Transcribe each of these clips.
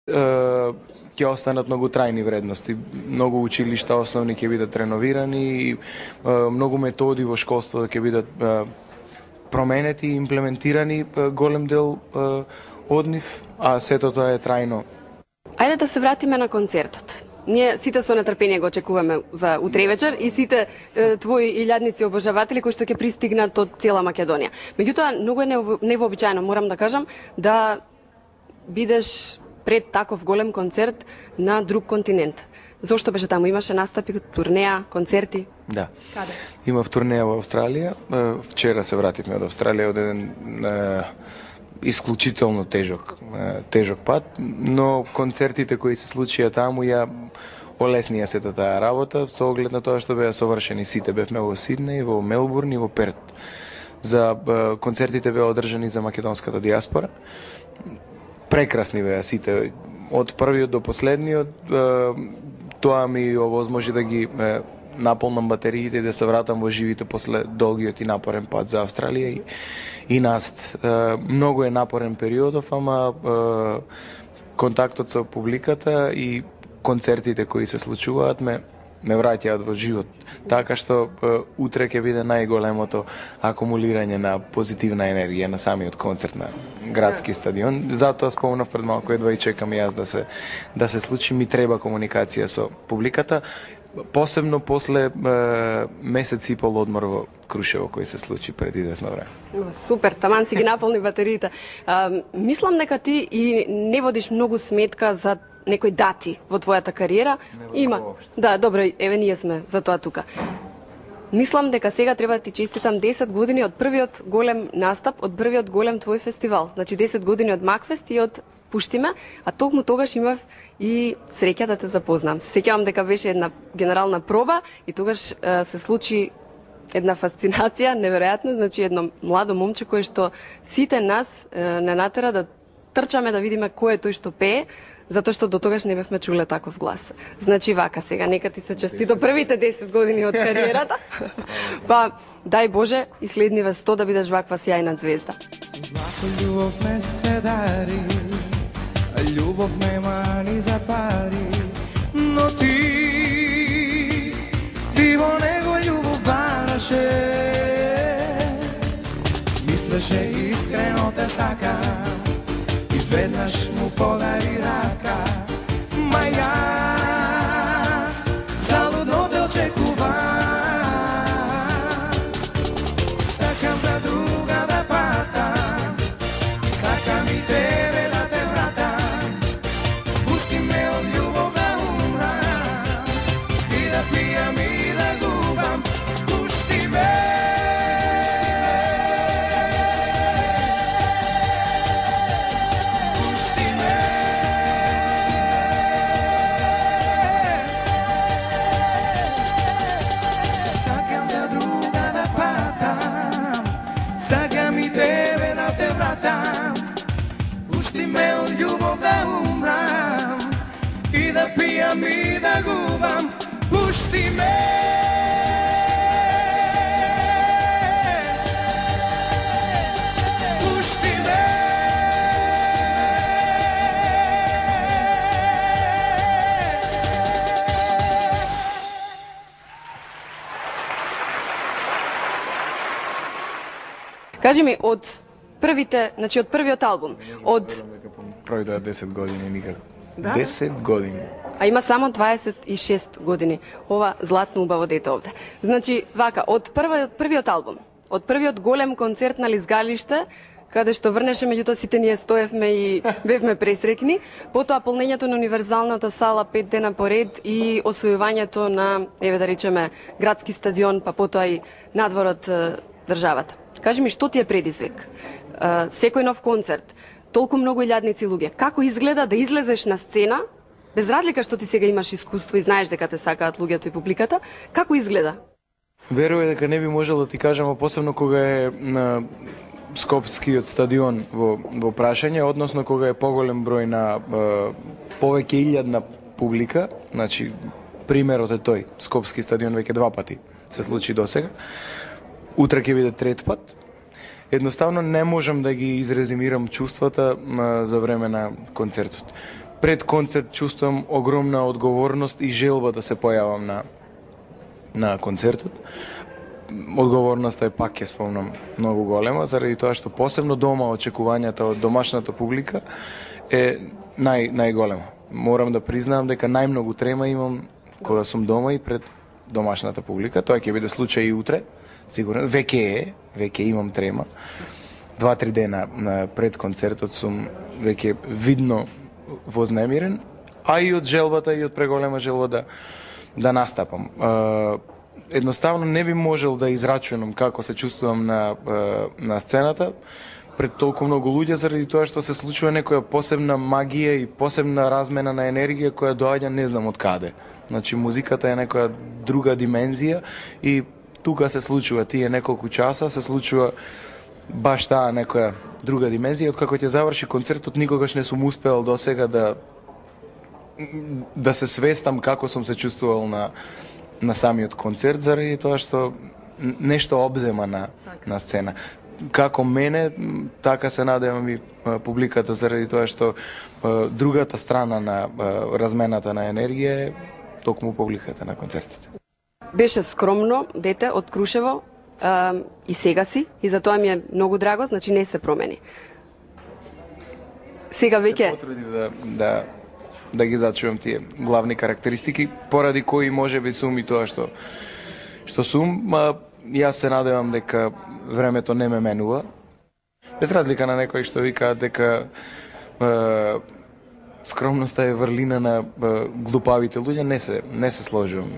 ќе останат многу трајни вредности. Многу училишта основни ќе бидат реновирани и многу методи во школството ќе бидат променети и имплементирани, голем дел од нив, а сето тоа е трајно. Ајде да се вратиме на концертот. Ние сите со нетрпение го очекуваме за утре вечер и сите твои илјадници обожаватели кои што ќе пристигнат од цела Македонија. Меѓутоа, многу е невообичаено, морам да кажам, да бидеш пред таков голем концерт на друг континент. Зошто беше таму? Имаше настапи, турнеа, концерти? Да. Каде? Имав турнеа во Австралија. Вчера се вративме од Австралија од еден исклучително тежок пат, но концертите кои се случија таму ја олеснија сета таа работа со оглед на тоа што беа совршени сите. Бевме во Сиднеј, во Мелбурн и во Перт. За концертите беа одржани за македонската диаспора. Прекрасни беа сите, од првиот до последниот. Тоа ми овозможи да ги наполнам батериите и да се вратам во живите после долгиот и напорен пат за Австралија и назад. Многу е напорен периодов, ама контактот со публиката и концертите кои се случуваат ме враќаат во живот. Така што утре ќе биде најголемото акумулирање на позитивна енергија на самиот концерт на градски стадион. Затоа спомнав пред малку, едва и чекам јас да се случи. Ми треба комуникација со публиката, посебно после месец и пол одмор во Крушево кој се случи пред известно време. Супер, таман си ги наполни батериите. Мислам дека ти и не водиш многу сметка за некои дати во твојата кариера. Има. Да, добро, еве ние сме за тоа тука. Мислам дека сега треба да ти честитам 10 години од првиот голем настап, од првиот голем твој фестивал. Значи 10 години од Макфест и од Пушти ме, а токму тогаш имав и среќа да те запознам. Се сеќавам дека беше една генерална проба и тогаш се случи една фасцинација неверојатна, значи едно младо момче кое што сите нас не натера да трчаме да видиме кој е тој што пее, затоа што до тогаш не бевме чуле таков глас. Значи вака сега, нека ти се честито првите 10 години од кариерата. Па, дај Боже, и следниве 100 да бидеш ваква сјајна звезда. Љубов ме се дари, љубов нема ни за пари, но ти во него љубов бараше. Мислеше искрено те сака и веднаш му подари рака. Ма јас залудно те очекувам, сакам за друга да патам, сакам и тебе да те вратам. Пусти ме од љубов да умрам и да пијам и да губам. Пусти ме. Пусти ме од љубов да умрам и да пијам и да губам. Пусти ме. Пусти ме. Кажи ми, од првите, значи од првиот албум, од Пројдоа 10 години никако. Да? 10 години. А има само 26 години. Ова златно убаво дете овде. Значи, вака, од првиот албум, од првиот голем концерт на Лизгалиште, каде што врнеше, меѓутоа сите ние стоевме и бевме пресрекни, потоа полнењето на универзалната сала 5 дена поред и освојувањето на, еве да речеме, градски стадион, па потоа и надвор од државата. Кажи ми, што ти е предизвик? Секој нов концерт, толку многу илјадници луѓе. Како изгледа да излезеш на сцена, без разлика што ти сега имаш искуство и знаеш дека те сакаат луѓето и публиката, како изгледа? Верувам дека не би можел да ти кажам, а посебно кога е на Скопскиот стадион во прашање, односно кога е поголем број на повеќе илјадна публика, значи примерот е тој, Скопски стадион веќе 2 пати се случи досега. Утре ќе биде 3 пат. Едноставно не можам да ги изрезимирам чувствата за време на концертот. пред концерт чувствувам огромна одговорност и желба да се појавам на концертот. Одговорноста е пак, ќе спомнам, многу голема, заради тоа што посебно дома очекувањата од домашната публика е најголема. Морам да признаам дека најмногу трема имам кога сум дома и пред домашната публика. Тоа ќе биде случај и утре, сигурно. Веќе имам трема. 2-3 дена пред концертот сум веќе видно вознемирен, а и од желбата и од преголема желба да настапам. Едноставно не би можел да израчунам како се чувствувам на сцената пред толку многу луѓе, заради тоа што се случува некоја посебна магија и посебна размена на енергија која доаѓа не знам од каде. Значи музиката е некоја друга димензија и тука се случува тие неколку часа, се случува баш таа некоја друга димензија. Откако ќе заврши концертот, никогаш не сум успеал досега да се свестам како сум се чувствувал на самиот концерт, заради тоа што нешто обзема на сцена. Како мене, така се надевам и публиката, заради тоа што другата страна на размената на енергија е токму публиката на концертите. Беше скромно дете од Крушево и сега си, и за тоа ми е многу драго, значи не се промени. Сега веќе се потрудив да ги зачувам тие главни карактеристики, поради кои можеби сум и тоа што сум, јас се надевам дека времето не ме менува. Без разлика на некои што викаат дека скромноста е врлина на глупавите луѓе, не се сложувам.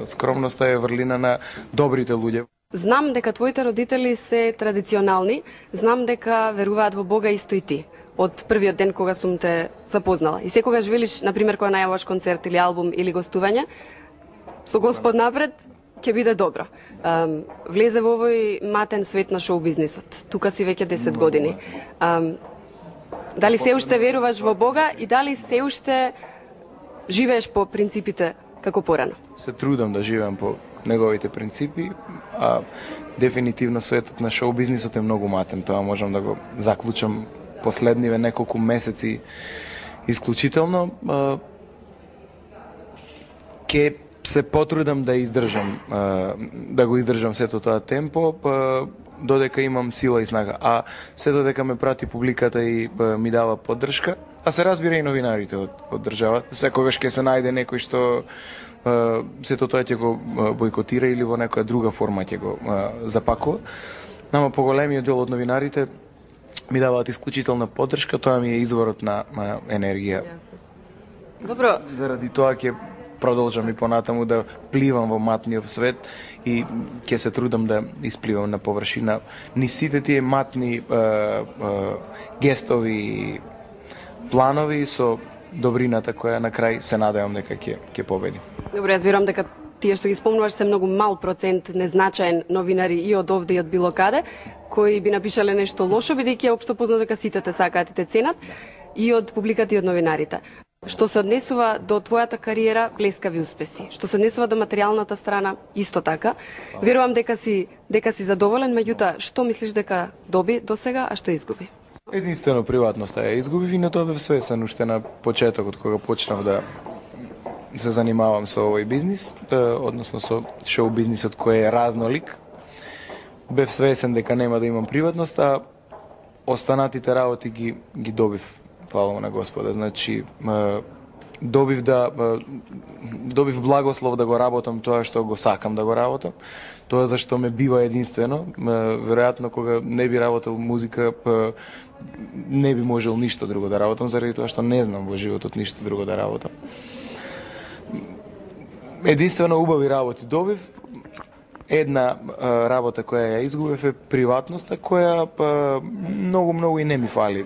Скромноста е врлина на добрите луѓе. Знам дека твоите родители се традиционални, знам дека веруваат во Бога исто и ти. Од првиот ден кога сум те запознала. И секогаш велиш, например, кога најаваш концерт или албум или гостување, со Господ напред, ќе биде добро. Влезе во овој матен свет на шоу бизнисот. Тука си веќе 10 години. Дали се уште веруваш во Бога и дали се уште живееш по принципите како порано? Се трудам да живеам по неговите принципи, а дефинитивно светот на шоу бизнисот е многу матен. Тоа можам да го заклучам последниве неколку месеци исклучително. Ке се потрудам да го издржам сето тоа темпо, додека имам сила и снага. А сето дека ме прати публиката и ми дава поддршка, а се разбира и новинарите од државата. Секогаш ќе се најде некој што сето тоа ќе го бойкотира или во некоја друга форма ќе го запакува. Нама поголемиот дел од новинарите ми даваат исклучителна поддршка, тоа ми е изворот на енергија. Добро. Заради тоа ќе продолжам и понатаму да пливам во матниот свет и ќе се трудам да испливам на површина ни сите тие матни гестови планови со добрината која на крај се надевам дека ќе победи. Добро, јас верувам дека тие што ги спомнуваш се многу мал процент незначаен новинари и од овде и од било каде, кои би напишале нешто лошо, бидејќи е општо познато дека сите те сакаат и те ценат, и од публиката и од новинарите. Што се однесува до твојата кариера, блескави успеси. Што се однесува до материјалната страна, исто така. Верувам дека си задоволен, меѓутоа, што мислиш дека доби до сега, а што изгуби? Единствено приватноста ја изгубив и на тоа бев свесен уште на почетокот кога почнав да се занимавам со овој бизнис, односно со шоу бизнисот кој е разнолик. Бев свесен дека нема да имам приватност, а останатите работи ги добив. Фала на Господа. Значи, добив благослов да го работам тоа што го сакам да го работам. Тоа зашто ме бива единствено. Веројатно кога не би работел музика, не би можел ништо друго да работам, заради тоа што не знам во животот ништо друго да работам. Единствено убави работи добив. Една работа која ја изгубив е приватноста, која многу и не ми фали.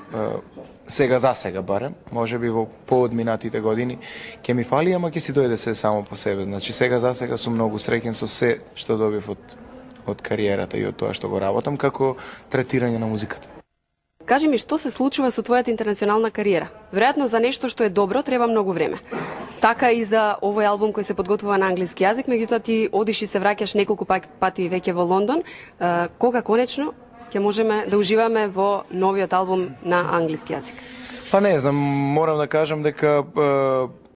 Сега за сега барем, може би во поодминатите години ќе ми фали, ама ќе си дојде се само по себе. Значи сега за сега сум многу среќен со се што добив од кариерата и од тоа што го работам како третирање на музиката. Кажи ми, што се случува со твојата интернационална кариера? Веројатно за нешто што е добро треба многу време. Така и за овој албум кој се подготвува на англиски јазик, меѓутоа ти одиш и се враќаш неколку пати веќе во Лондон. Кога конечно ќе можеме да уживаме во новиот албум на англиски јазик? Па не знам, морам да кажам дека